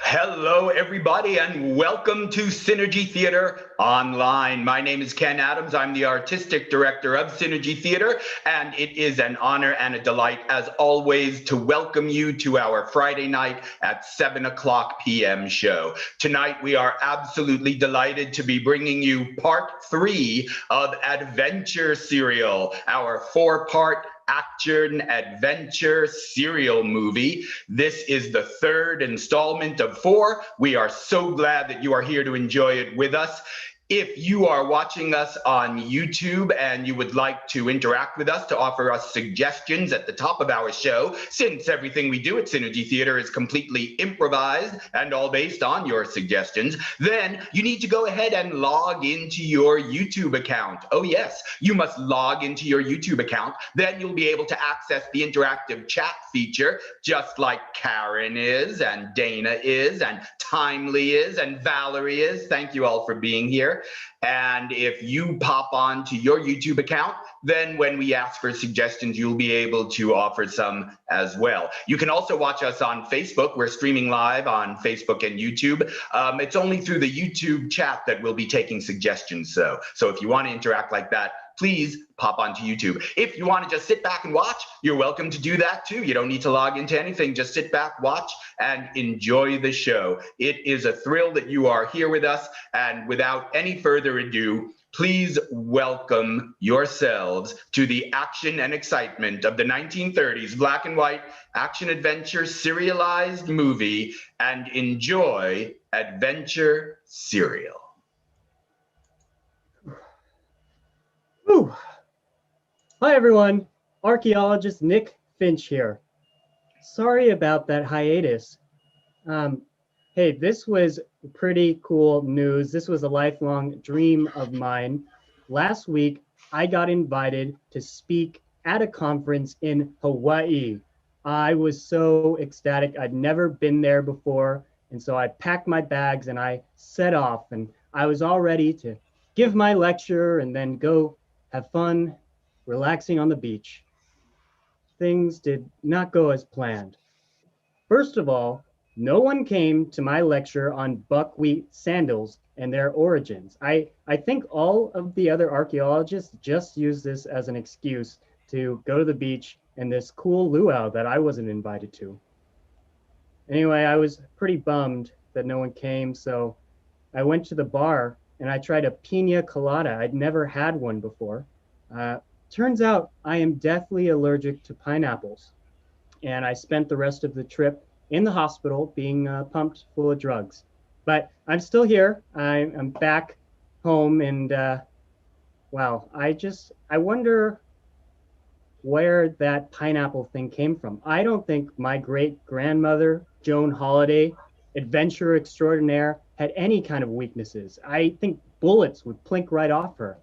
Hello, everybody, and welcome to Synergy Theater Online. My name is Ken Adams. I'm the Artistic Director of Synergy Theater, and it is an honor and a delight, as always, to welcome you to our Friday night at 7:00 p.m. show. Tonight, we are absolutely delighted to be bringing you part 3 of Adventure Serial, our 4-part action adventure serial movie. This is the 3rd installment of 4. We are so glad that you are here to enjoy it with us. If you are watching us on YouTube and you would like to interact with us, to offer us suggestions at the top of our show, since everything we do at Synergy Theater is completely improvised and all based on your suggestions, then you need to go ahead and log into your YouTube account. Oh yes, you must log into your YouTube account. Then you'll be able to access the interactive chat feature, just like Karen is, and Dana is, and Timely is, and Valerie is. Thank you all for being here. And if you pop on to your YouTube account, then when we ask for suggestions, you'll be able to offer some as well. You can also watch us on Facebook. We're streaming live on Facebook and YouTube. It's only through the YouTube chat that we'll be taking suggestions. So if you want to interact like that, please pop onto YouTube. If you want to just sit back and watch, you're welcome to do that too. You don't need to log into anything. Just sit back, watch, and enjoy the show. It is a thrill that you are here with us. And without any further ado, please welcome yourselves to the action and excitement of the 1930s black and white action adventure serialized movie, and enjoy Adventure Serial. Whew. Hi everyone, archaeologist Nick Finch here. Sorry about that hiatus. Hey, this was pretty cool news. This was a lifelong dream of mine. Last week, I got invited to speak at a conference in Hawaii. I was so ecstatic. I'd never been there before. And so I packed my bags and I set off, and I was all ready to give my lecture and then go have fun, relaxing on the beach. Things did not go as planned. First of all, no one came to my lecture on buckwheat sandals and their origins. I think all of the other archaeologists just used this as an excuse to go to the beach and this cool luau that I wasn't invited to. Anyway, I was pretty bummed that no one came, so I went to the bar and I tried a pina colada. I'd never had one before. Turns out I am deathly allergic to pineapples. And I spent the rest of the trip in the hospital being pumped full of drugs. But I'm still here. I'm back home, and wow, I wonder where that pineapple thing came from. I don't think my great-grandmother, Joan Holiday, adventurer extraordinaire, had any kind of weaknesses. I think bullets would plink right off her.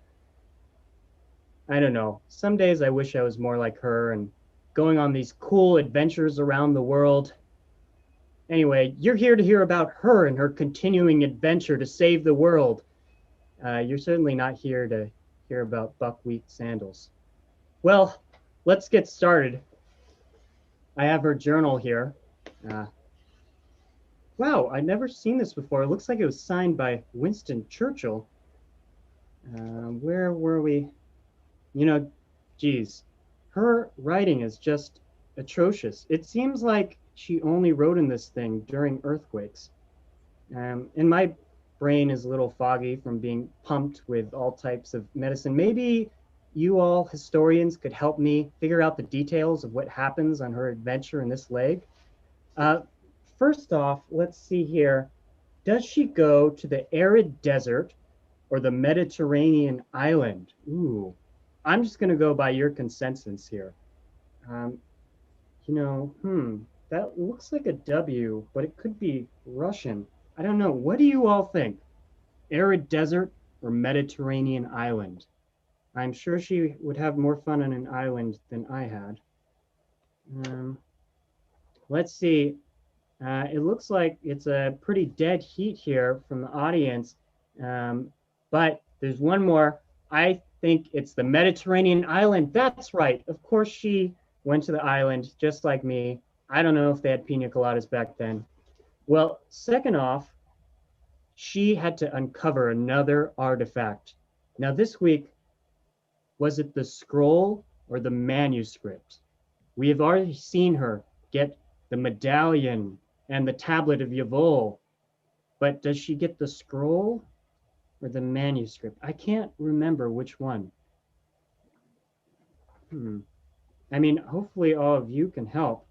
I don't know. Some days I wish I was more like her and going on these cool adventures around the world. Anyway, you're here to hear about her and her continuing adventure to save the world. You're certainly not here to hear about buckwheat sandals. Well, let's get started. I have her journal here. Wow, I've never seen this before. It looks like it was signed by Winston Churchill. Where were we? You know, geez, her writing is just atrocious. It seems like she only wrote in this thing during earthquakes. And my brain is a little foggy from being pumped with all types of medicine. Maybe you all historians could help me figure out the details of what happens on her adventure in this leg. First off, let's see here. Does she go to the arid desert or the Mediterranean island? Ooh, I'm just going to go by your consensus here. Um, that looks like a W, but it could be Russian. I don't know. What do you all think? Arid desert or Mediterranean island? I'm sure she would have more fun on an island than I had. Let's see. It looks like it's a pretty dead heat here from the audience. But there's one more. I think it's the Mediterranean island. That's right. Of course, she went to the island just like me. I don't know if they had pina coladas back then. Well, second off, she had to uncover another artifact. Now, this week, was it the scroll or the manuscript? We have already seen her get the medallion and the tablet of Yavol, but does she get the scroll or the manuscript? I can't remember which one. I mean, hopefully all of you can help.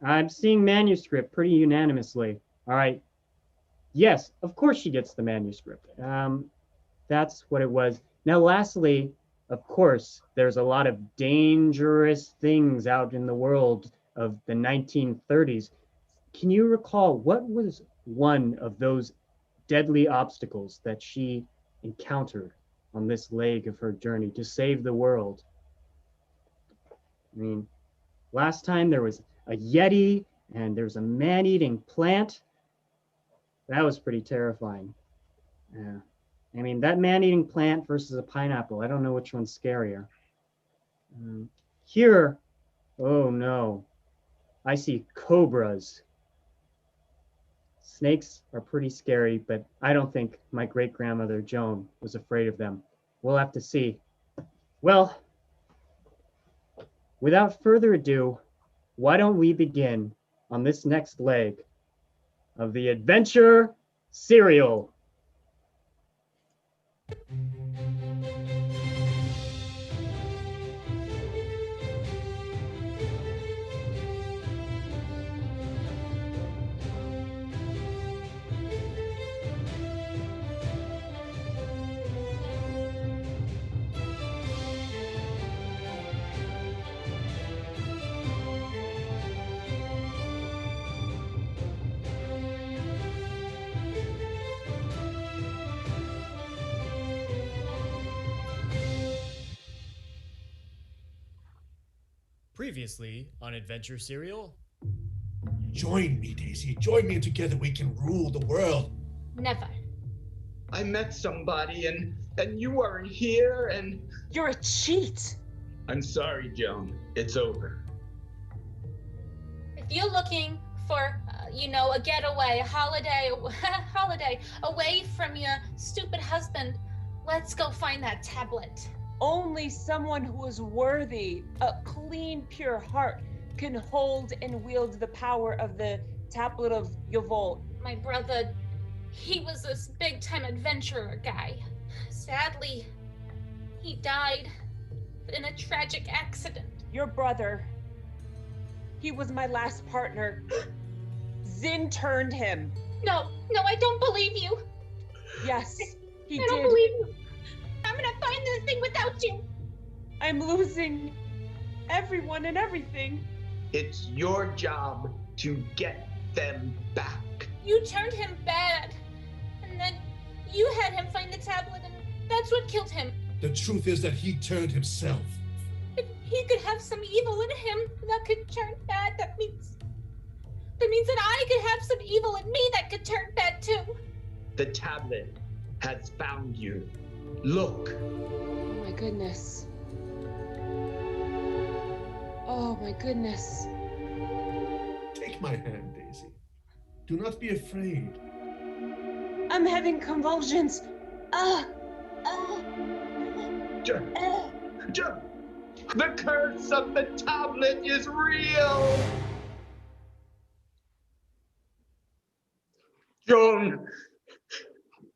I'm seeing manuscript pretty unanimously. All right. Yes, of course she gets the manuscript. That's what it was. Now, lastly, of course, there's a lot of dangerous things out in the world of the 1930s. Can you recall what was one of those deadly obstacles that she encountered on this leg of her journey to save the world? I mean, last time there was a Yeti and there's a man-eating plant. That was pretty terrifying. Yeah. I mean, that man-eating plant versus a pineapple, I don't know which one's scarier. Here, oh no, I see cobras. Snakes are pretty scary, but I don't think my great-grandmother Joan was afraid of them. We'll have to see. Well, without further ado, why don't we begin on this next leg of the adventure serial. Previously on Adventure Serial. Join me, Daisy. Join me, and together we can rule the world. Never. I met somebody and you weren't here and... You're a cheat. I'm sorry, Joan. It's over. If you're looking for, a getaway, a holiday away from your stupid husband, let's go find that tablet. Only someone who is worthy, a clean, pure heart, can hold and wield the power of the tablet of Yavol. My brother, he was this big-time adventurer guy. Sadly, he died in a tragic accident. Your brother, he was my last partner. Zin turned him. No, I don't believe you. Yes, he did. I don't believe you. I'm gonna find this thing without you. I'm losing everyone and everything. It's your job to get them back. You turned him bad, and then you had him find the tablet, and that's what killed him. The truth is that he turned himself. If he could have some evil in him that could turn bad, that means that I could have some evil in me that could turn bad too. The tablet has found you. Look. Oh my goodness. Oh my goodness. Take my hand, Daisy. Do not be afraid. I'm having convulsions. The curse of the tablet is real.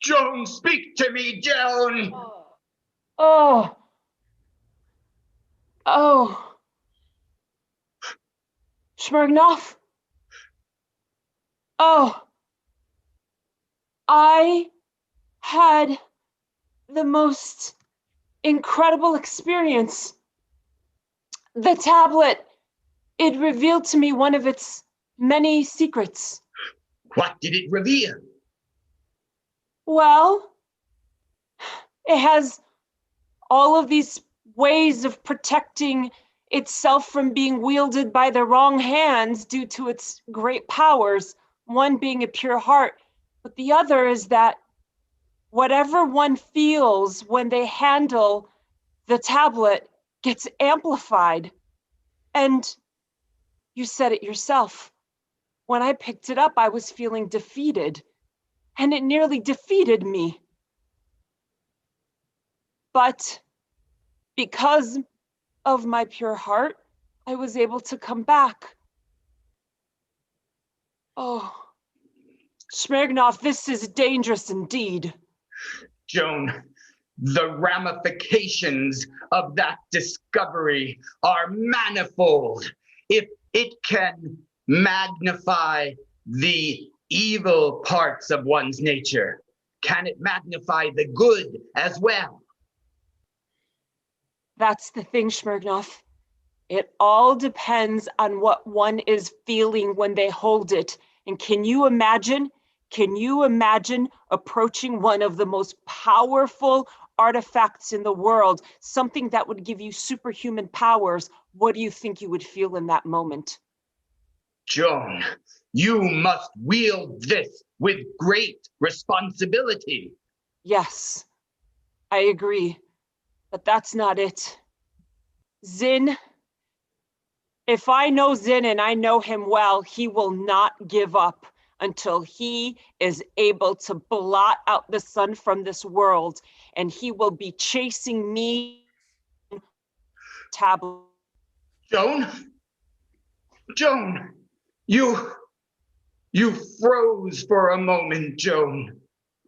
Joan, speak to me, Joan. Oh. Smirnov? Oh. I had the most incredible experience. The tablet, it revealed to me one of its many secrets. What did it reveal? Well, it has all of these ways of protecting itself from being wielded by the wrong hands due to its great powers, one being a pure heart, but the other is that whatever one feels when they handle the tablet gets amplified. And you said it yourself. When I picked it up, I was feeling defeated, and it nearly defeated me. But because of my pure heart, I was able to come back. Oh, Smirnov, this is dangerous indeed. Joan, the ramifications of that discovery are manifold. If it can magnify the evil parts of one's nature, can it magnify the good as well? That's the thing, Smirnov. It all depends on what one is feeling when they hold it. And can you imagine approaching one of the most powerful artifacts in the world, something that would give you superhuman powers? What do you think you would feel in that moment? Joan, you must wield this with great responsibility. Yes, I agree, but that's not it. Zin, if I know Zin and I know him well, he will not give up until he is able to blot out the sun from this world, and he will be chasing me. Tablet. Joan, you froze for a moment, Joan.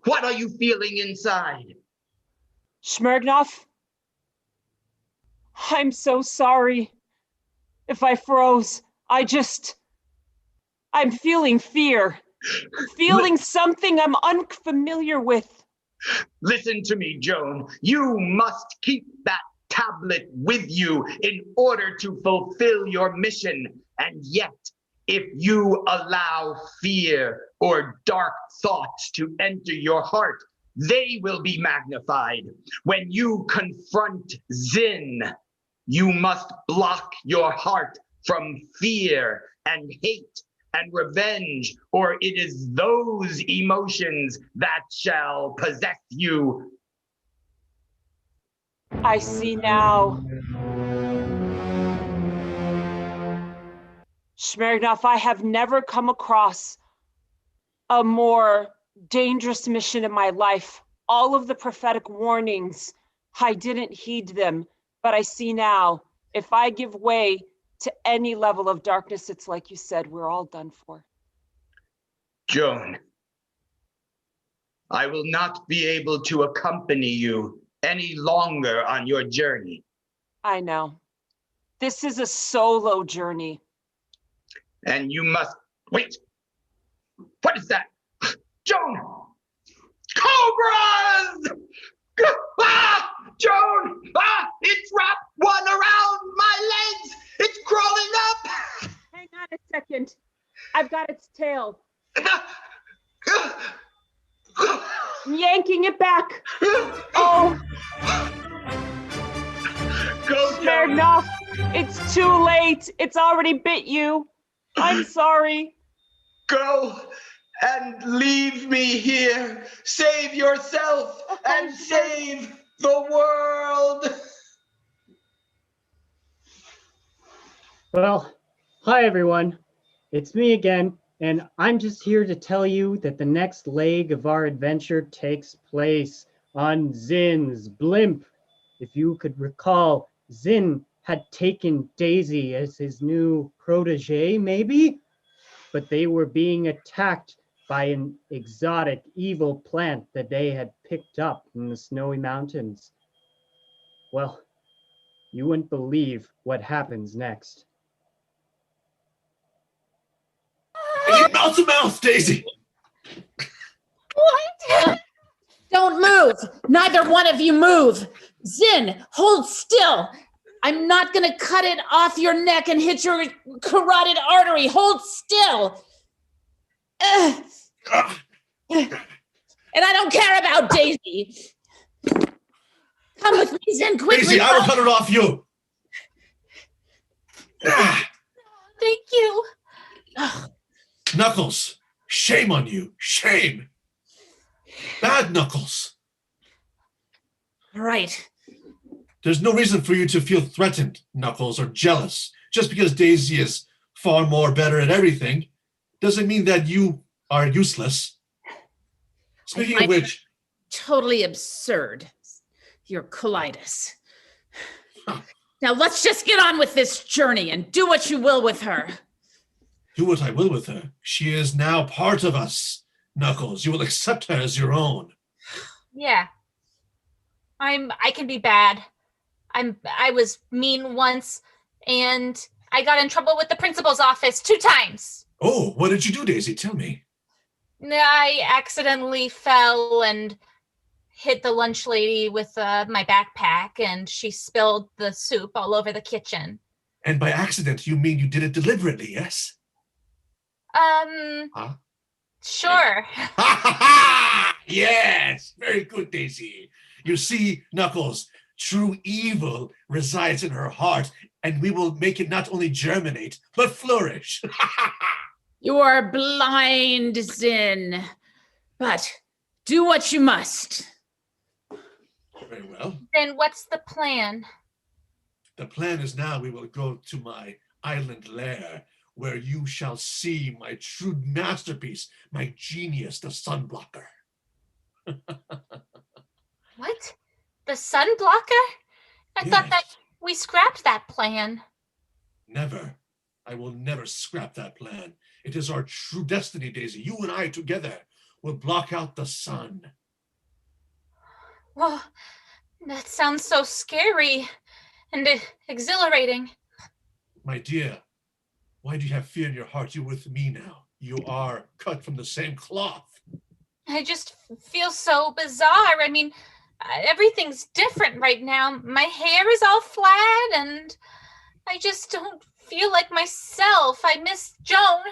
What are you feeling inside? Smirnov, I'm so sorry if I froze. I'm feeling fear. I'm feeling something I'm unfamiliar with. Listen to me, Joan. You must keep that tablet with you in order to fulfill your mission. And yet, if you allow fear or dark thoughts to enter your heart, they will be magnified. When you confront Zin, you must block your heart from fear and hate and revenge, or it is those emotions that shall possess you. I see now. Smirnov, I have never come across a more dangerous mission in my life. All of the prophetic warnings, I didn't heed them, but I see now, if I give way to any level of darkness, it's like you said, we're all done for. Joan, I will not be able to accompany you any longer on your journey. I know. This is a solo journey. And you must, wait, what is that? Joan! Cobras! Ah! Joan! Ah! It's wrapped one around my legs! It's crawling up! Hang on a second. I've got its tail. I'm yanking it back. Oh! Go, Smirnov, it's too late. It's already bit you. I'm sorry. Go and leave me here. Save yourself and save the world. Well, hi everyone. It's me again, and I'm just here to tell you that the next leg of our adventure takes place on Zin's blimp. If you could recall, Zin had taken Daisy as his new protege, maybe? But they were being attacked by an exotic evil plant that they had picked up in the snowy mountains. Well, you wouldn't believe what happens next. I need mouth to mouth, Daisy. What? Don't move. move. Neither one of you move. Zin, hold still. I'm not going to cut it off your neck and hit your carotid artery. Hold still. And I don't care about Daisy. Come with me, Zin, quickly. Daisy, I will cut it off you. Thank you. Knuckles, shame on you. Shame. Bad Knuckles. Right. There's no reason for you to feel threatened, Knuckles, or jealous. Just because Daisy is far more better at everything doesn't mean that you are useless. Speaking of which... Totally absurd. Your colitis. Now let's just get on with this journey and do what you will with her. Do what I will with her. She is now part of us, Knuckles. You will accept her as your own. Yeah. I can be bad. I was mean once, and I got in trouble with the principal's office 2 times. Oh, what did you do, Daisy? Tell me. I accidentally fell and hit the lunch lady with my backpack, and she spilled the soup all over the kitchen. And by accident, you mean you did it deliberately, yes? Huh? Sure. Yes, very good, Daisy. You see, Knuckles, true evil resides in her heart, and we will make it not only germinate, but flourish. You are blind, Zin. But do what you must. Very well. Then what's the plan? The plan is now we will go to my island lair, where you shall see my true masterpiece, my genius, the sunblocker. What? The sunblocker? I thought Yes. that we scrapped that plan. Never. I will never scrap that plan. It is our true destiny, Daisy. You and I together will block out the sun. Well, that sounds so scary and exhilarating. My dear, why do you have fear in your heart? You're with me now. You are cut from the same cloth. I just feel so bizarre. I mean, everything's different right now. My hair is all flat, and I just don't feel like myself. I miss Joan.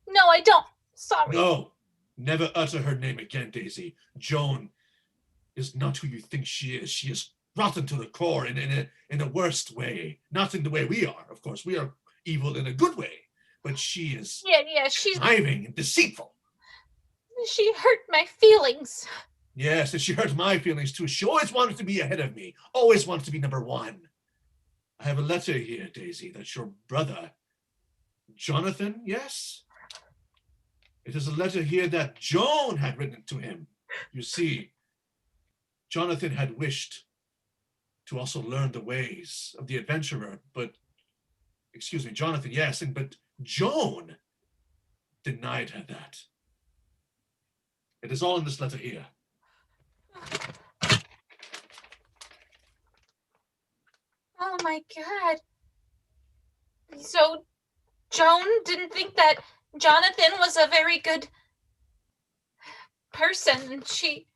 No, I don't. Sorry. No, never utter her name again, Daisy. Joan is not who you think she is. She is rotten to the core in a worst way. Not in the way we are, of course. We are evil in a good way, but she is Yeah, she's conniving and deceitful. she hurt my feelings. Yes, and she hurt my feelings too. She always wanted to be ahead of me, always wanted to be number one. I have a letter here, Daisy, that's your brother, Jonathan, yes? It is a letter here that Joan had written to him. You see, Jonathan had wished to also learn the ways of the adventurer, but, excuse me, Jonathan, yes, but Joan denied her that. It is all in this letter here. Oh my God. So Joan didn't think that Jonathan was a very good person. She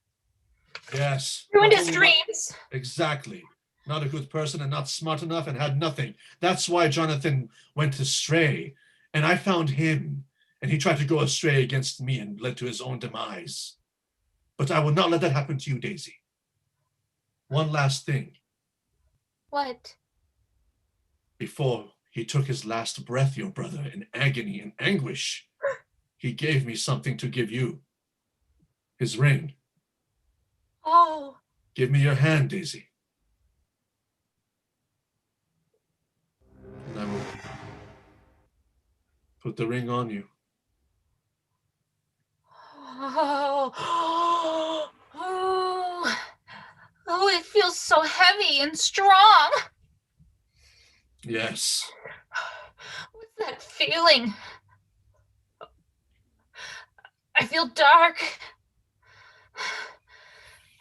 Yes. ruined his Not only dreams. Exactly. Not a good person and not smart enough and had nothing. That's why Jonathan went astray. And I found him, and he tried to go astray against me and led to his own demise. But I will not let that happen to you, Daisy. One last thing. What? Before he took his last breath, your brother, in agony and anguish, he gave me something to give you. His ring. Oh, Give me your hand, Daisy. And I will put the ring on you. oh, oh, oh, it feels so heavy and strong. Yes. What's that feeling? I feel dark.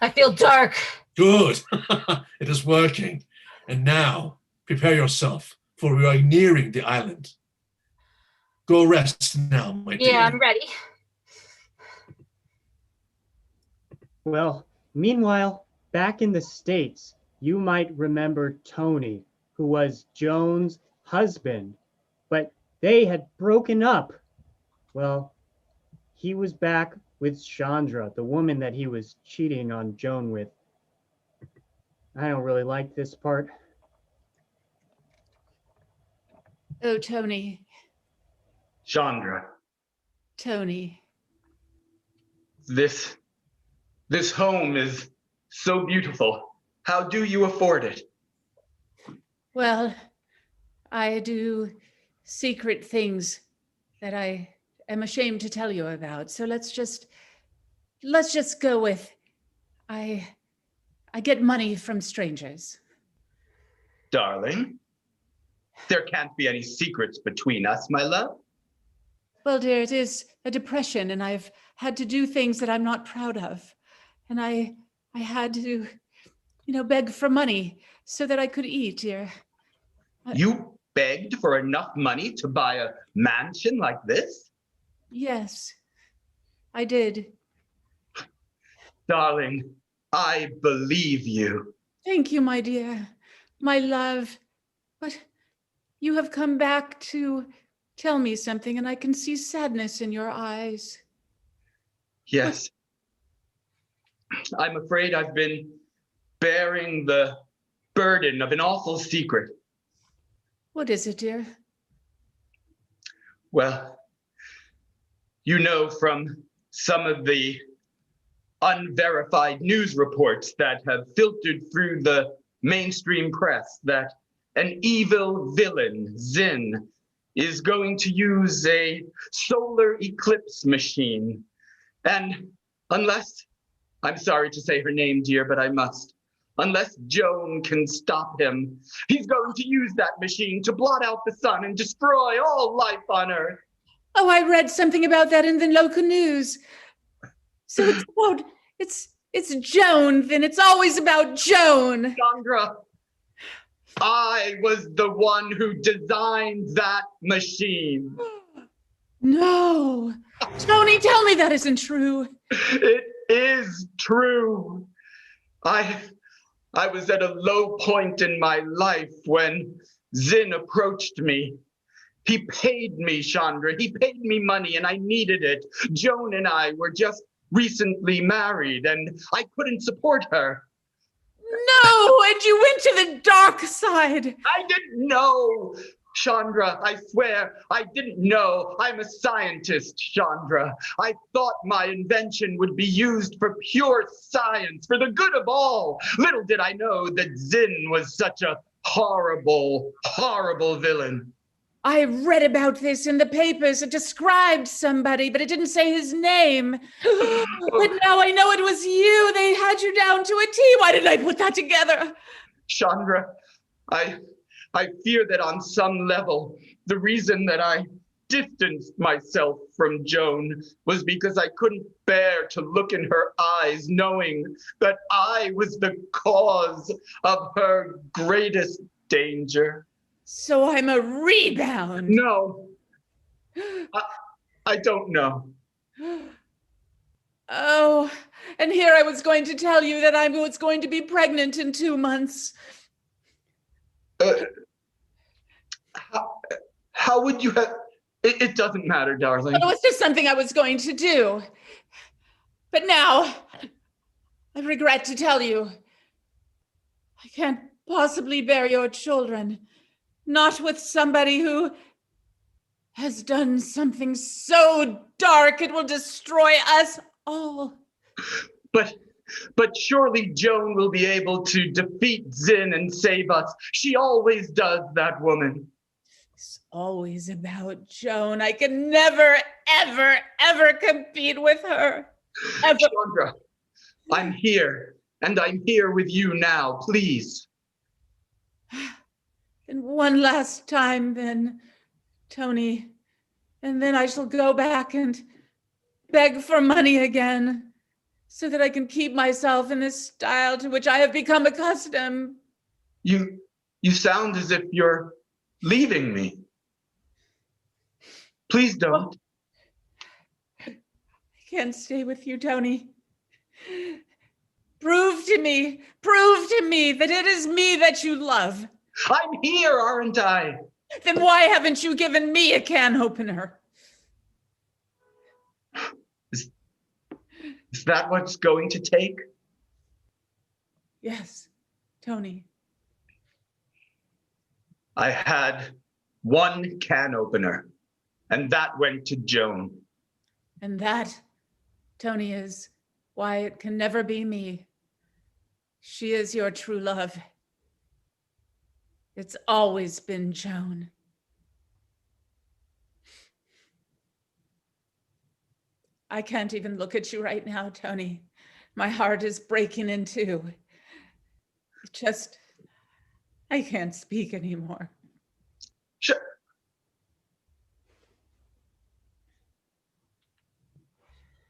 I feel dark. Good. It is working. And now, prepare yourself, for we are nearing the island. Go rest now, my dear. Yeah, I'm ready. Well, Meanwhile, back in the States, you might remember Tony, who was Joan's husband, but they had broken up. Well, he was back with Chandra, the woman that he was cheating on Joan with. I don't really like this part. Oh, Tony, Chandra, Tony. this home is so beautiful. How do you afford it? Well, I do secret things that I am ashamed to tell you about. So let's just go with I get money from strangers. Darling, there can't be any secrets between us, my love. Well, dear, it is a depression, and I've had to do things that I'm not proud of. And I had to, beg for money so that I could eat, dear. You begged for enough money to buy a mansion like this? Yes, I did. Darling, I believe you. Thank you, my dear, my love. But you have come back to tell me something, and I can see sadness in your eyes. Yes. I'm afraid I've been bearing the burden of an awful secret. What is it, dear? Well, you know from some of the unverified news reports that have filtered through the mainstream press that an evil villain, Zin, is going to use a solar eclipse machine. And unless, I'm sorry to say her name, dear, but I must, unless Joan can stop him, he's going to use that machine to blot out the sun and destroy all life on Earth. Oh, I read something about that in the local news. So it's about, it's Joan, then it's always about Joan. Chandra, I was the one who designed that machine. No. Tony, tell me that isn't true. It is true. I was at a low point in my life when Zin approached me. He paid me, Chandra. He paid me money and I needed it. Joan and I were just recently married and I couldn't support her. No, and you went to the dark side. I didn't know. Chandra, I swear, I didn't know. I'm a scientist, Chandra. I thought my invention would be used for pure science, for the good of all. Little did I know that Zin was such a horrible, horrible villain. I read about this in the papers. It described somebody, but it didn't say his name. But now I know it was you. They had you down to a T. Why didn't I put that together? Chandra, I fear that on some level, the reason that I distanced myself from Joan was because I couldn't bear to look in her eyes knowing that I was the cause of her greatest danger. So I'm a rebound. No, I don't know. Oh, and here I was going to tell you that I was going to be pregnant in 2 months. How would you have? It doesn't matter, darling. It was just something I was going to do. But now, I regret to tell you, I can't possibly bear your children. Not with somebody who has done something so dark it will destroy us all. But surely Joan will be able to defeat Zin and save us. She always does, that woman. It's always about Joan. I can never, ever, ever compete with her. Ever. Chandra, I'm here, and I'm here with you now, please. And one last time then, Tony, and then I shall go back and beg for money again so that I can keep myself in this style to which I have become accustomed. You sound as if you're leaving me. Please don't. I can't stay with you, Tony. to me. Prove to me that it is me that you love. I'm here, aren't I? Then why haven't you given me a can opener? Is that what's going to take? Yes, Tony. I had one can opener, and that went to Joan. And that, Tony, is why it can never be me. She is your true love. It's always been Joan. I can't even look at you right now, Tony. My heart is breaking in two. I can't speak anymore. Sure.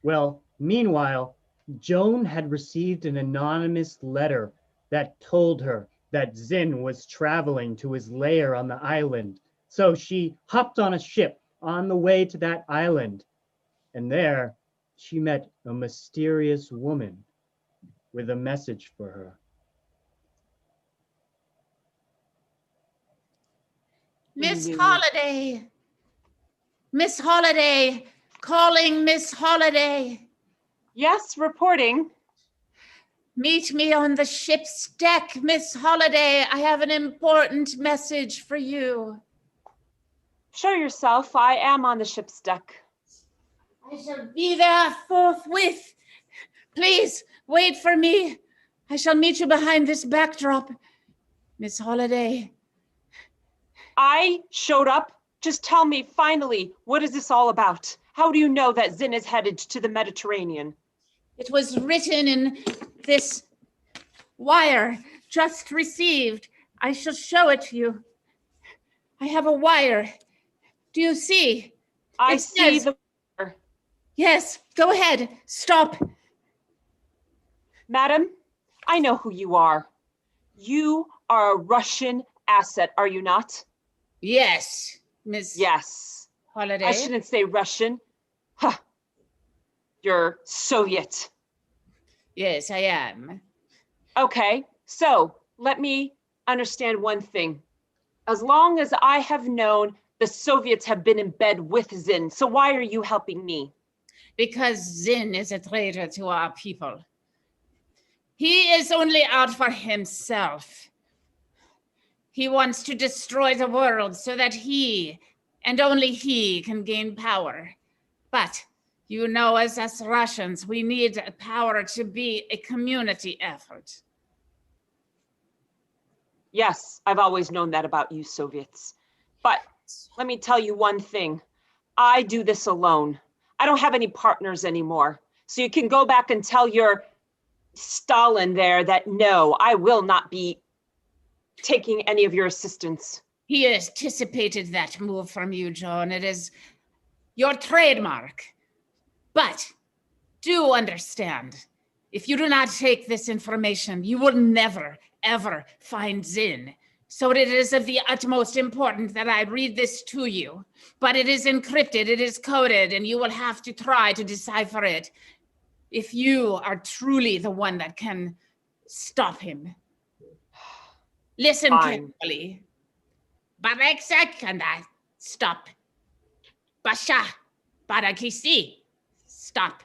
Well, meanwhile, Joan had received an anonymous letter that told her that Zin was traveling to his lair on the island. So she hopped on a ship on the way to that island. And there she met a mysterious woman with a message for her. Miss Holiday. Miss Holiday. Calling Miss Holiday. Yes, reporting. Meet me on the ship's deck, Miss Holiday. I have an important message for you. Show yourself. I am on the ship's deck. I shall be there forthwith. Please wait for me. I shall meet you behind this backdrop. Miss Holiday. I showed up. Just tell me, finally, what is this all about? How do you know that Zin is headed to the Mediterranean? It was written in this wire just received. I shall show it to you. I have a wire. Do you see? I It see says- the... Yes, go ahead. Stop. Madam, I know who you are. You are a Russian asset, are you not? Yes, Miss Yes. Holiday. I shouldn't say Russian. Huh. You're Soviet. Yes, I am. Okay, so let me understand one thing. As long as I have known, the Soviets have been in bed with Zin. So why are you helping me? Because Zin is a traitor to our people. He is only out for himself. He wants to destroy the world so that he, and only he, can gain power. But you know, as us Russians, we need power to be a community effort. Yes, I've always known that about you Soviets. But let me tell you one thing. I do this alone. I don't have any partners anymore. So you can go back and tell your Stalin there that no, I will not be taking any of your assistance. He anticipated that move from you, John. It is your trademark. But do understand, if you do not take this information, you will never, ever find Zin. So it is of the utmost importance that I read this to you. But it is encrypted, it is coded, and you will have to try to decipher it if you are truly the one that can stop him. Listen Fine. carefully. Bareksekanda, stop. Basha, Barakisi, stop.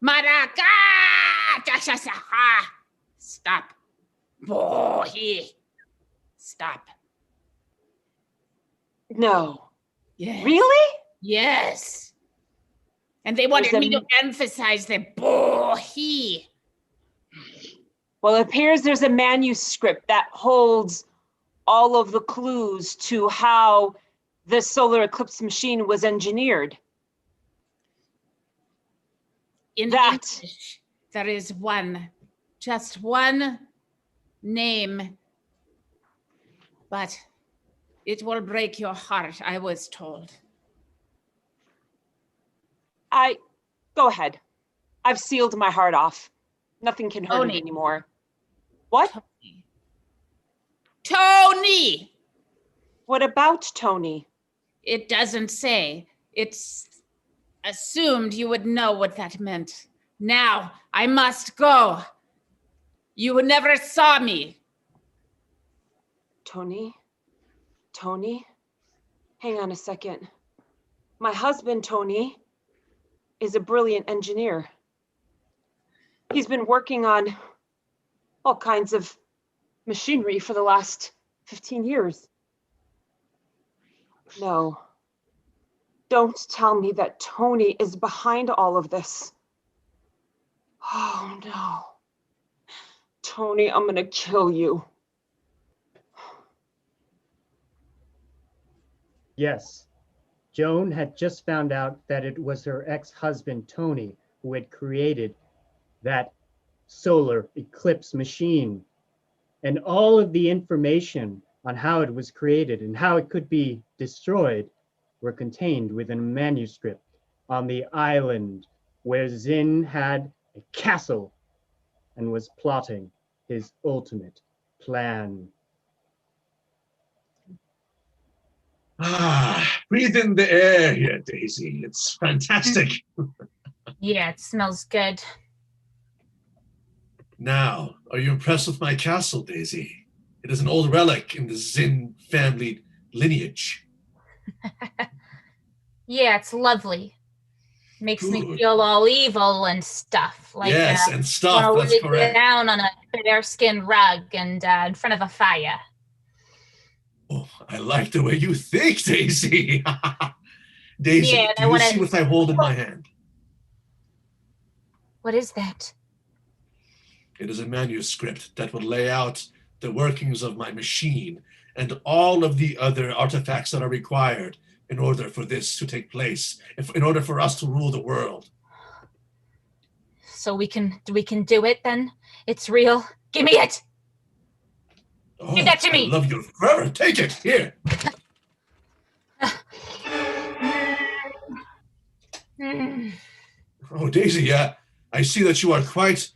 Maraka, Dashasaha, stop. Bohi, stop. No. Yes. Really? Yes. And they wanted There's me to emphasize the bohi. Well, it appears there's a manuscript that holds all of the clues to how the solar eclipse machine was engineered. In That. English, there is just one name, but it will break your heart, I was told. Go ahead. I've sealed my heart off. Nothing can hurt Tony. it anymore. What? Tony! What about Tony? It doesn't say. It's assumed you would know what that meant. Now, I must go. You never saw me. Tony? Hang on a second. My husband, Tony, is a brilliant engineer. He's been working on all kinds of machinery for the last 15 years. No. Don't tell me that Tony is behind all of this. Oh no. Tony, I'm gonna kill you. Yes, Joan had just found out that it was her ex-husband, Tony, who had created that solar eclipse machine. And all of the information on how it was created and how it could be destroyed were contained within a manuscript on the island where Zin had a castle and was plotting his ultimate plan. Breathe in the air here, Daisy. It's fantastic. Yeah, it smells good. Now, are you impressed with my castle, Daisy? It is an old relic in the Zin family lineage. Yeah, it's lovely. Makes me Good. feel all evil and stuff. Like, Yes, and stuff, wanna that's lay correct. down on a bearskin rug and in front of a fire. Oh, I like the way you think, Daisy. Daisy, Yeah, and do I you wanna- see what I hold in my hand? What is that? It is a manuscript that will lay out the workings of my machine and all of the other artifacts that are required in order for this to take place, in order for us to rule the world. So we can do it then? It's real. Give me it. Oh, Give that to me. I love your fervor. Take it. Here. Mm. Oh, Daisy, I see that you are quite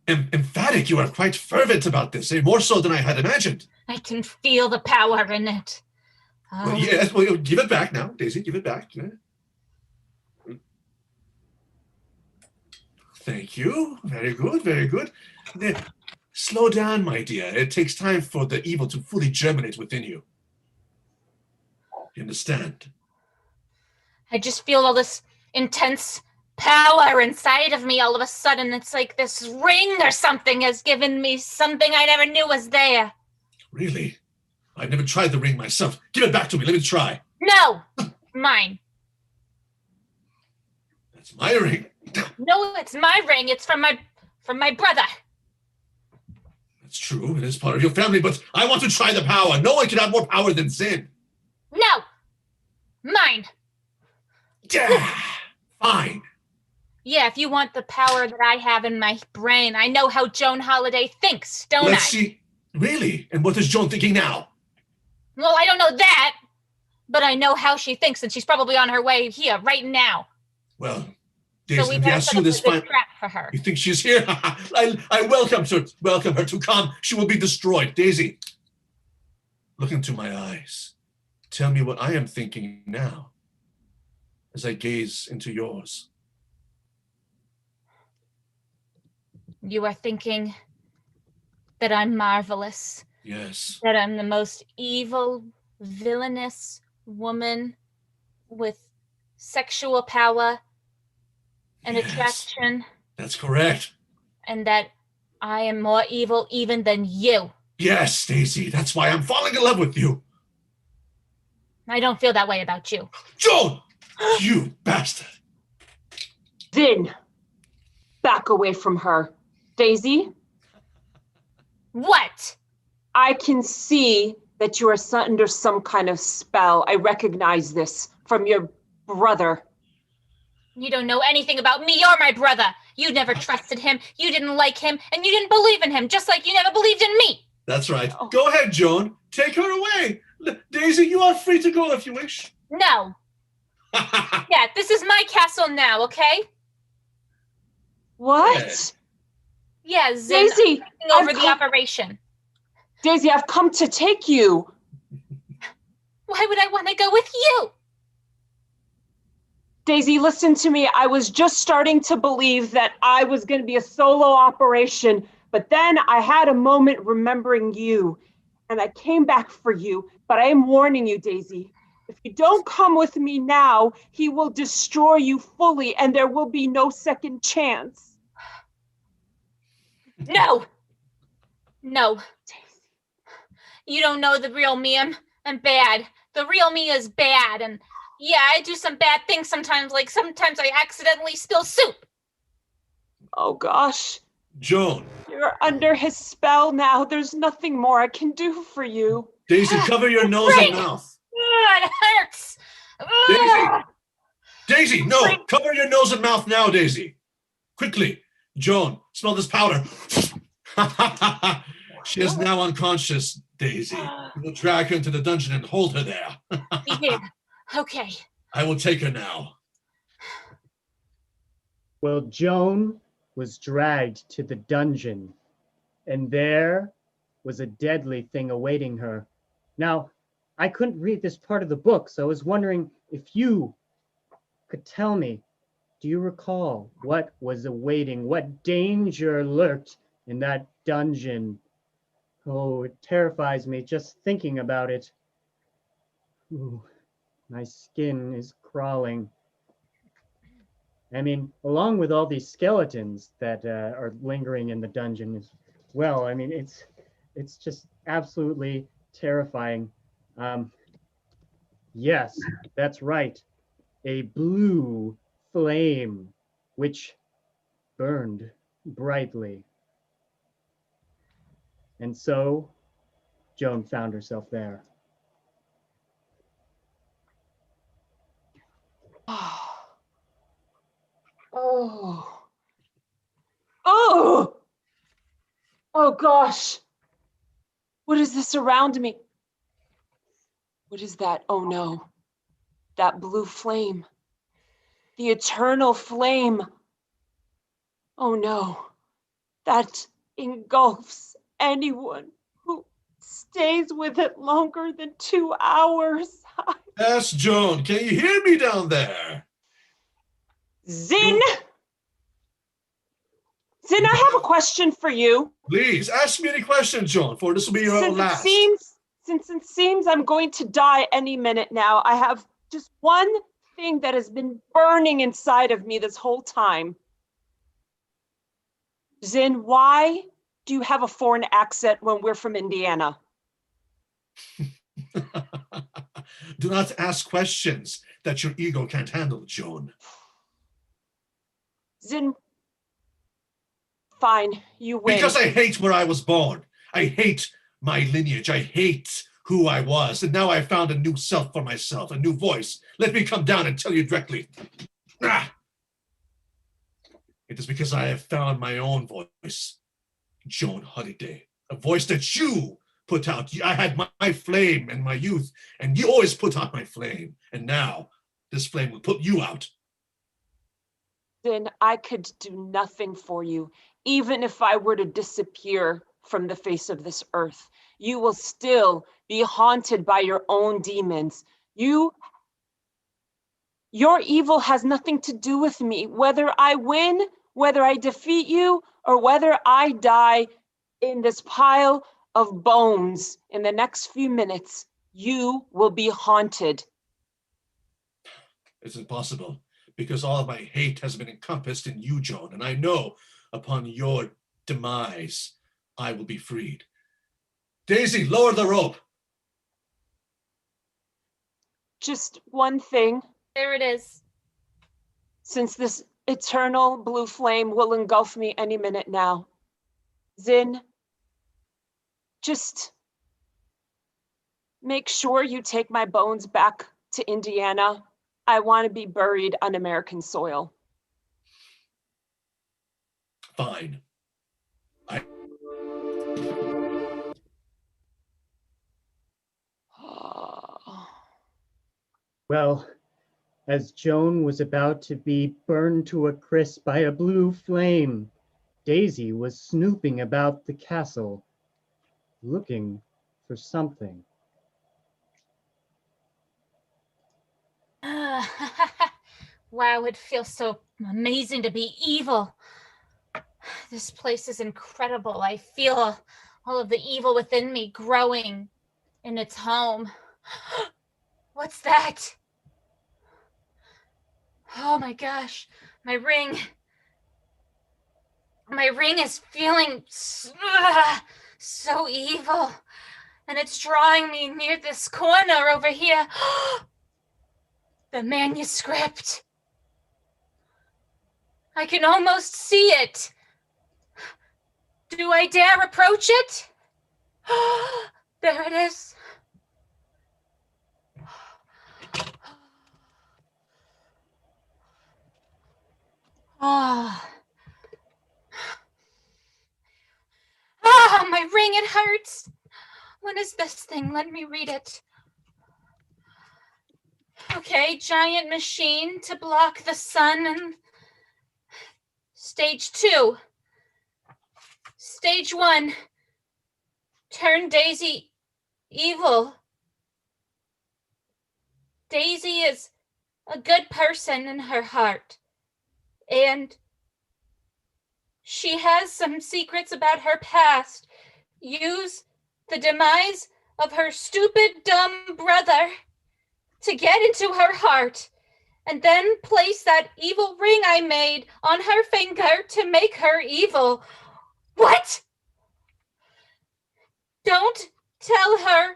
emphatic. You are quite fervent about this, more so than I had imagined. I can feel the power in it. Well, yes, well, give it back now, Daisy. Give it back. Thank you. Very good, very good. Slow down, my dear. It takes time for the evil to fully germinate within you. You understand? I just feel all this intense power inside of me all of a sudden. It's like this ring or something has given me something I never knew was there. Really? I've never tried the ring myself. Give it back to me. Let me try. No, mine. That's my ring. No, it's my ring. It's from my brother. That's true. It is part of your family, but I want to try the power. No one can have more power than Zin. No, mine. Yeah. Fine. Yeah, if you want the power that I have in my brain, I know how Joan Holiday thinks, don't Let's I? see. Really? And what is Joan thinking now? Well, I don't know that, but I know how she thinks, and she's probably on her way here right now. Well, Daisy, So we let me better ask set you up this a good fine. trap for her. You think she's here? I welcome her to come. She will be destroyed. Daisy, look into my eyes. Tell me what I am thinking now as I gaze into yours. You are thinking that I'm marvelous, Yes. that I'm the most evil, villainous woman with sexual power and Yes. attraction, That's correct. and that I am more evil even than you. Yes, Daisy. That's why I'm falling in love with you. I don't feel that way about you. Joan! You bastard. Zin, back away from her. Daisy, What? I can see that you are under some kind of spell. I recognize this from your brother. You don't know anything about me or my brother. You never trusted him, you didn't like him, and you didn't believe in him, just like you never believed in me. That's right. Oh. Go ahead, Joan. Take her away. Daisy, you are free to go if you wish. No. Yeah, this is my castle now, okay? What? Yeah, Zin, Daisy, taking over I've the come- operation. Daisy, I've come to take you. Why would I want to go with you? Daisy, listen to me. I was just starting to believe that I was going to be a solo operation, But then I had a moment remembering you, and I came back for you. But I am warning you, Daisy. If you don't come with me now, he will destroy you fully, and there will be no second chance. No. No. You don't know the real me. I'm bad. The real me is bad. And yeah, I do some bad things sometimes. Like sometimes I accidentally spill soup. Oh gosh. Joan. You're under his spell now. There's nothing more I can do for you. Daisy, cover your nose and mouth. It hurts. Daisy. Daisy, no. Cover your nose and mouth now, Daisy. Quickly. Joan, smell this powder. She is now unconscious, Daisy. We will drag her into the dungeon and hold her there. Yeah. Okay. I will take her now. Well, Joan was dragged to the dungeon, and there was a deadly thing awaiting her. Now, I couldn't read this part of the book, so I was wondering if you could tell me, do you recall what was awaiting, what danger lurked in that dungeon? Oh, it terrifies me just thinking about it. Ooh, my skin is crawling. I mean, along with all these skeletons that are lingering in the dungeon as well, I mean, it's just absolutely terrifying. Yes, that's right. A blue flame which burned brightly. And so Joan found herself there. Oh. Oh. Oh gosh. What is this around me? What is that? Oh no. That blue flame. The eternal flame. Oh no. That engulfs anyone who stays with it longer than 2 hours. Yes, Joan, can you hear me down there? Zin, I have a question for you. Please, ask me any questions, Joan, for this will be your last. Since it seems I'm going to die any minute now, I have just one thing that has been burning inside of me this whole time. Zin, why do you have a foreign accent when we're from Indiana? Do not ask questions that your ego can't handle, Joan. Zin, fine, you win. Because I hate where I was born. I hate my lineage. I hate who I was. And now I found a new self for myself, a new voice. Let me come down and tell you directly. Ah! It is because I have found my own voice, Joan Holiday, a voice that you put out. I had my flame in my youth, and you always put out my flame. And now this flame will put you out. Then I could do nothing for you, even if I were to disappear from the face of this earth. You will still be haunted by your own demons. Your evil has nothing to do with me. Whether I win, whether I defeat you, or whether I die in this pile of bones in the next few minutes, you will be haunted. It's impossible, because all of my hate has been encompassed in you, Joan, and I know upon your demise, I will be freed. Daisy, lower the rope. Just one thing. There it is. Since this eternal blue flame will engulf me any minute now, Zin, just make sure you take my bones back to Indiana. I want to be buried on American soil. Fine. Well, as Joan was about to be burned to a crisp by a blue flame, Daisy was snooping about the castle, looking for something. Wow, it feels so amazing to be evil. This place is incredible. I feel all of the evil within me growing in its home. What's that? Oh my gosh, my ring. My ring is feeling so evil, and it's drawing me near this corner over here. The manuscript. I can almost see it. Do I dare approach it? There it is. Ah. Ah, my ring, it hurts. What is this thing? Let me read it. Okay, giant machine to block the sun and Stage 2. Stage 1. Turn Daisy evil. Daisy is a good person in her heart. And she has some secrets about her past. Use the demise of her stupid, dumb brother to get into her heart, and then place that evil ring I made on her finger to make her evil. What? Don't tell her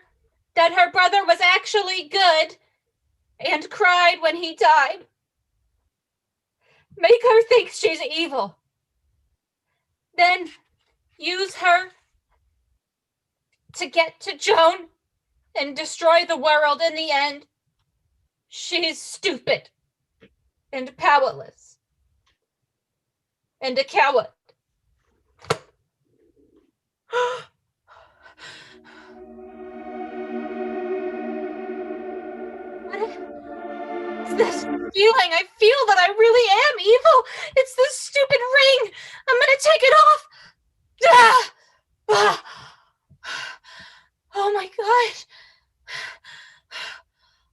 that her brother was actually good and cried when he died. Make her think she's evil. Then use her to get to Joan and destroy the world in the end. She's stupid and powerless and a coward. What is this feeling? I feel that I really am evil. It's this stupid ring. I'm gonna take it off. Ah! Ah! Oh my God.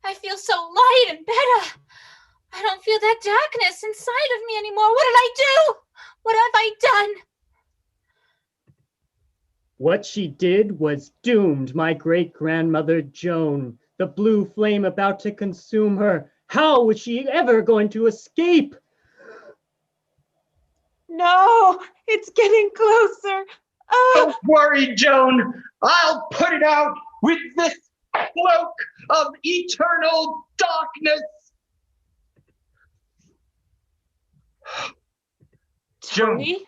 I feel so light and better. I don't feel that darkness inside of me anymore. What did I do? What have I done? What she did was doomed my great-grandmother Joan, the blue flame about to consume her. How was she ever going to escape? No, it's getting closer. Don't worry, Joan. I'll put it out with this cloak of eternal darkness. Tony?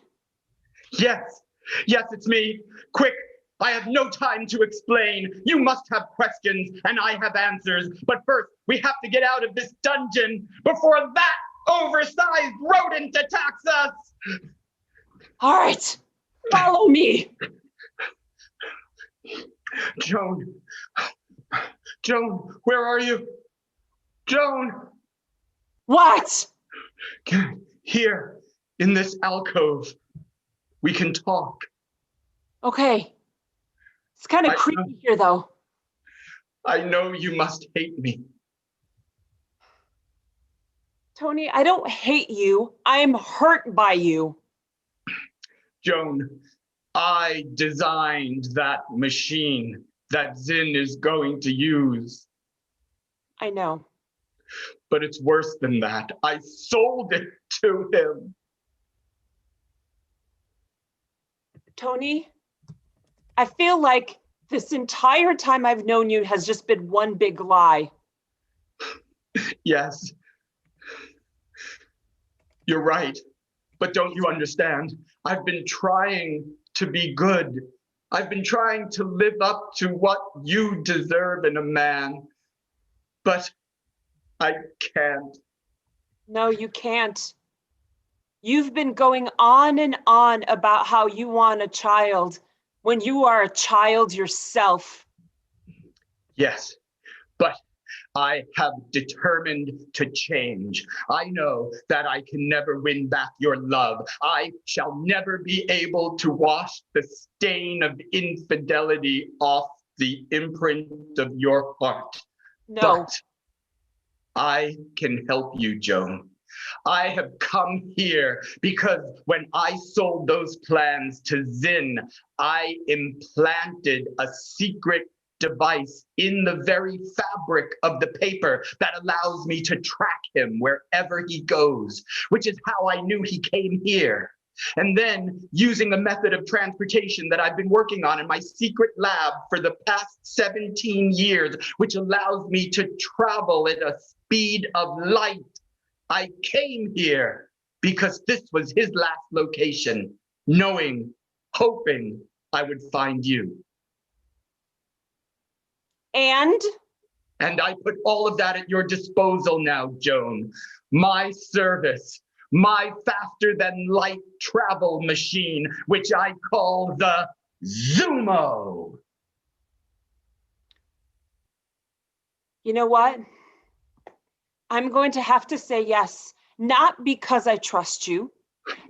Yes, it's me. Quick, I have no time to explain. You must have questions, and I have answers. But first, we have to get out of this dungeon before that oversized rodent attacks us. All right, follow me. Joan, where are you? Joan! What? Here, in this alcove, we can talk. Okay. It's kind of creepy here, though. I know you must hate me. Tony, I don't hate you. I am hurt by you. Joan, I designed that machine that Zin is going to use. I know. But it's worse than that. I sold it to him. Tony, I feel like this entire time I've known you has just been one big lie. Yes. You're right. But don't you understand? I've been trying to be good. I've been trying to live up to what you deserve in a man. But I can't. No, you can't. You've been going on and on about how you want a child when you are a child yourself. Yes, but I have determined to change. I know that I can never win back your love. I shall never be able to wash the stain of infidelity off the imprint of your heart. No. But I can help you, Joan. I have come here because when I sold those plans to Zin, I implanted a secret device in the very fabric of the paper that allows me to track him wherever he goes, which is how I knew he came here. And then, using a method of transportation that I've been working on in my secret lab for the past 17 years, which allows me to travel at a speed of light, I came here because this was his last location, hoping I would find you. And I put all of that at your disposal now, Joan. My service, my faster than light travel machine, which I call the Zumo. you know what? I'm going to have to say yes, not because I trust you,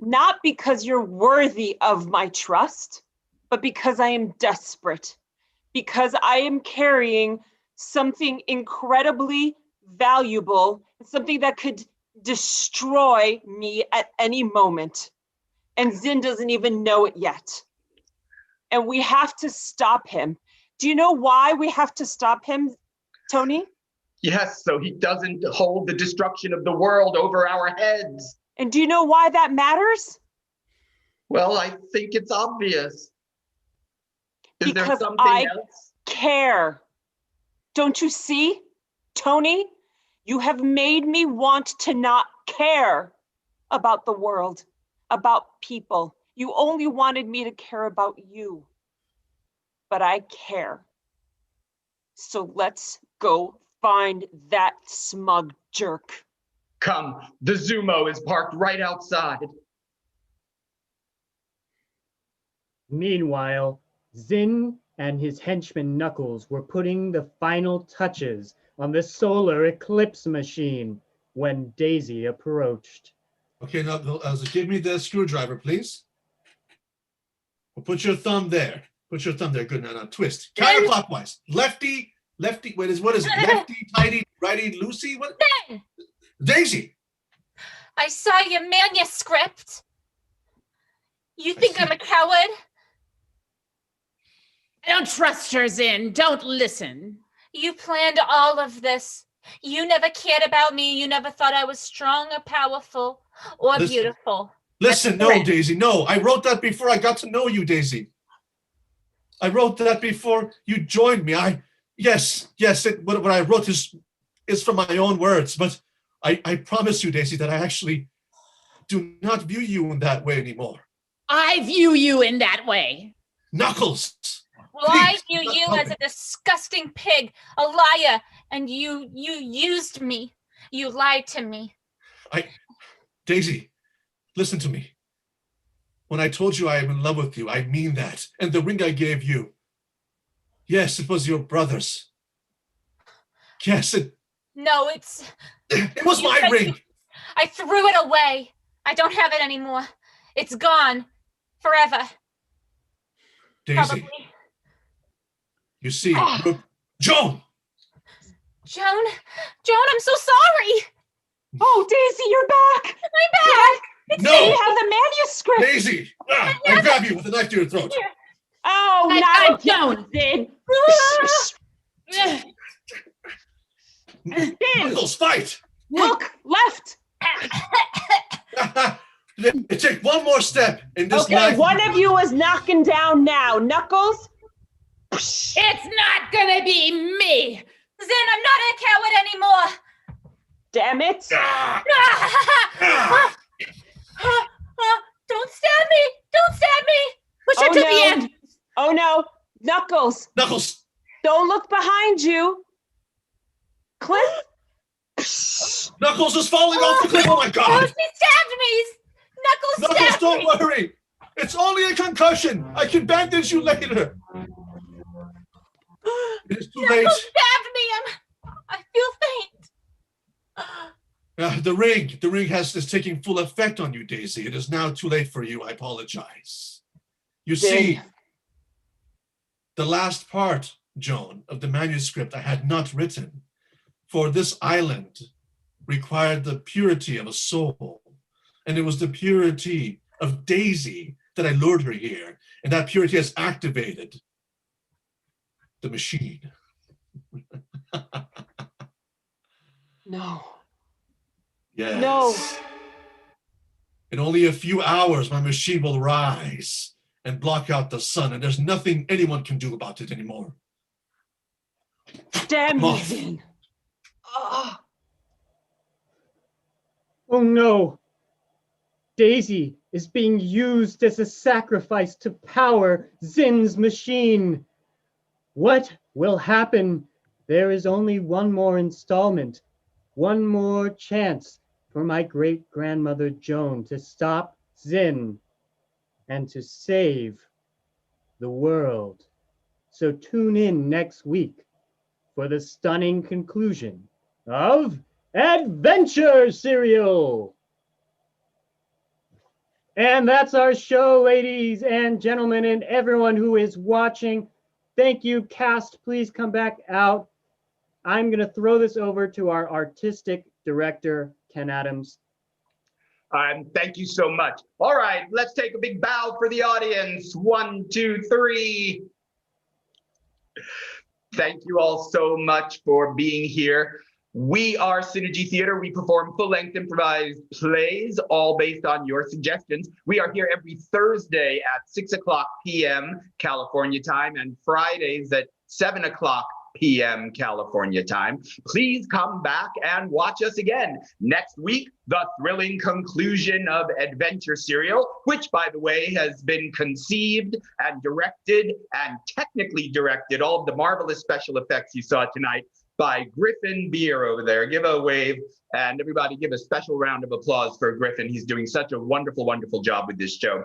not because you're worthy of my trust, but because I am desperate, because I am carrying something incredibly valuable, something that could destroy me at any moment. And Zin doesn't even know it yet. And we have to stop him. Do you know why we have to stop him, Tony? Yes, so he doesn't hold the destruction of the world over our heads. And do you know why that matters? Well, I think it's obvious. Is there Because something I else? care. Don't you see, Tony? You have made me want to not care about the world, about people. You only wanted me to care about you. But I care. So let's go find that smug jerk. Come, the Zumo is parked right outside. Meanwhile, Zin and his henchman Knuckles were putting the final touches on the solar eclipse machine when Daisy approached. Okay, now give me the screwdriver, please. Well, put your thumb there. Put your thumb there. Good. Now twist. Counterclockwise. Lefty. What is it? Lefty, tighty, righty, loosey. What? Ben! Daisy. I saw your manuscript. You think I'm a coward? I don't trust her, Zin. Don't listen. You planned all of this. You never cared about me. You never thought I was strong or powerful or beautiful. Listen, no, Daisy, no. I wrote that before I got to know you, Daisy. I wrote that before you joined me. What I wrote is from my own words, but I promise you, Daisy, that I actually do not view you in that way anymore. I view you in that way. Knuckles. Well, I view you as a disgusting pig, a liar, and you used me. You lied to me. Daisy, listen to me. When I told you I am in love with you, I mean that. And the ring I gave you, yes, it was your brother's. Yes, No, it was my ring. I threw it away. I don't have it anymore. It's gone forever. Daisy, Probably. You see, Joan, I'm so sorry. Oh, Daisy, you're back. I'm back. It's No. You have the manuscript. Daisy, I grab you with a knife to your throat. Here. Oh, I now don't. Zin. Zin, Knuckles, fight. look, left. Take one more step in this Okay, life. one of you is knocking down now. Knuckles. It's not gonna be me. Zin, I'm not a coward anymore. Damn it. Don't stab me. Don't stab me. Push her to the end. Oh no. Knuckles, Knuckles. don't look behind you. Cliff. Knuckles is falling off the cliff. Oh my Oh, God. she stabbed me. Knuckles Knuckles, stabbed don't me. worry. It's only a concussion. I can bandage you later. It is too late. Knuckles stabbed me. I feel faint. The ring is taking full effect on you, Daisy. It is now too late for you. I apologize. You see, the last part, Joan, of the manuscript I had not written for this island required the purity of a soul. And it was the purity of Daisy that I lured her here. And that purity has activated the machine. No. Yes. No. In only a few hours, my machine will rise and block out the sun, and there's nothing anyone can do about it anymore. Damn you, Moth. Zin. Ah. Oh no! Daisy is being used as a sacrifice to power Zin's machine. What will happen? There is only one more installment, one more chance for my great-grandmother Joan to stop Zin and to save the world. So tune in next week for the stunning conclusion of Adventure Serial. And that's our show, ladies and gentlemen, and everyone who is watching. Thank you, cast. Please come back out. I'm going to throw this over to our artistic director, Ken Adams. Thank you so much. All right, let's take a big bow for the audience. 1, 2, 3. Thank you all so much for being here. We are Synergy Theater. We perform full-length improvised plays, all based on your suggestions. We are here every Thursday at 6:00 p.m. California time and Fridays at 7:00 p.m. California time. Please come back and watch us again. Next week, the thrilling conclusion of Adventure Serial, which, by the way, has been conceived and directed and technically directed, all of the marvelous special effects you saw tonight, by Griffin Beer over there. Give a wave, and everybody give a special round of applause for Griffin. He's doing such a wonderful, wonderful job with this show.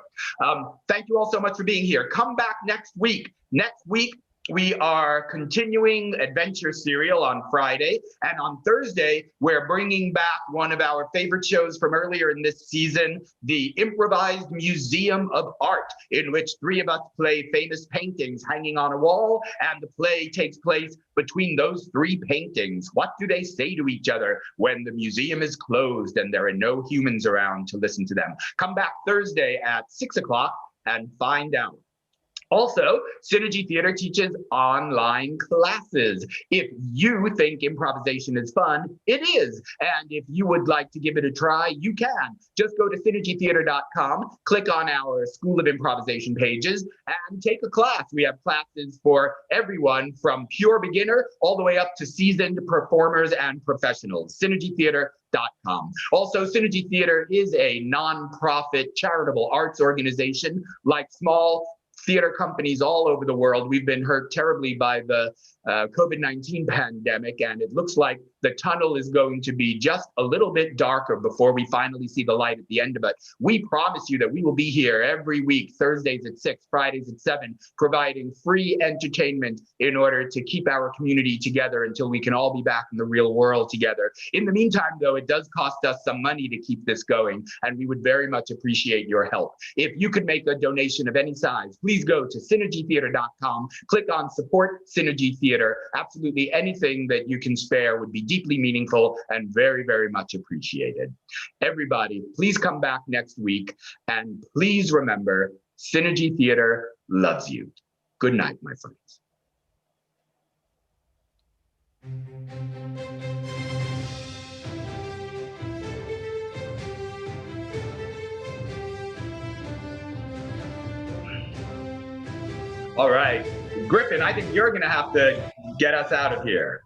Thank you all so much for being here. Come back next week. Next week, we are continuing Adventure Serial on Friday, and on Thursday, we're bringing back one of our favorite shows from earlier in this season, the Improvised Museum of Art, in which 3 of us play famous paintings hanging on a wall, and the play takes place between those 3 paintings. What do they say to each other when the museum is closed and there are no humans around to listen to them? Come back Thursday at 6:00 and find out. Also, Synergy Theater teaches online classes. If you think improvisation is fun, it is. And if you would like to give it a try, you can. Just go to synergytheater.com, click on our School of Improvisation pages, and take a class. We have classes for everyone from pure beginner all the way up to seasoned performers and professionals. Synergytheater.com. Also, Synergy Theater is a nonprofit charitable arts organization. Like small theater companies all over the world, we've been hurt terribly by the COVID-19 pandemic, and it looks like the tunnel is going to be just a little bit darker before we finally see the light at the end of it. We promise you that we will be here every week, Thursdays at 6, Fridays at 7, providing free entertainment in order to keep our community together until we can all be back in the real world together. In the meantime, though, it does cost us some money to keep this going, and we would very much appreciate your help. If you could make a donation of any size, please go to synergytheater.com, click on Support Synergy Theater. Absolutely anything that you can spare would be deeply meaningful and very, very much appreciated. Everybody, please come back next week, and please remember, Synergy Theater loves you. Good night, my friends. All right, Griffin, I think you're going to have to get us out of here.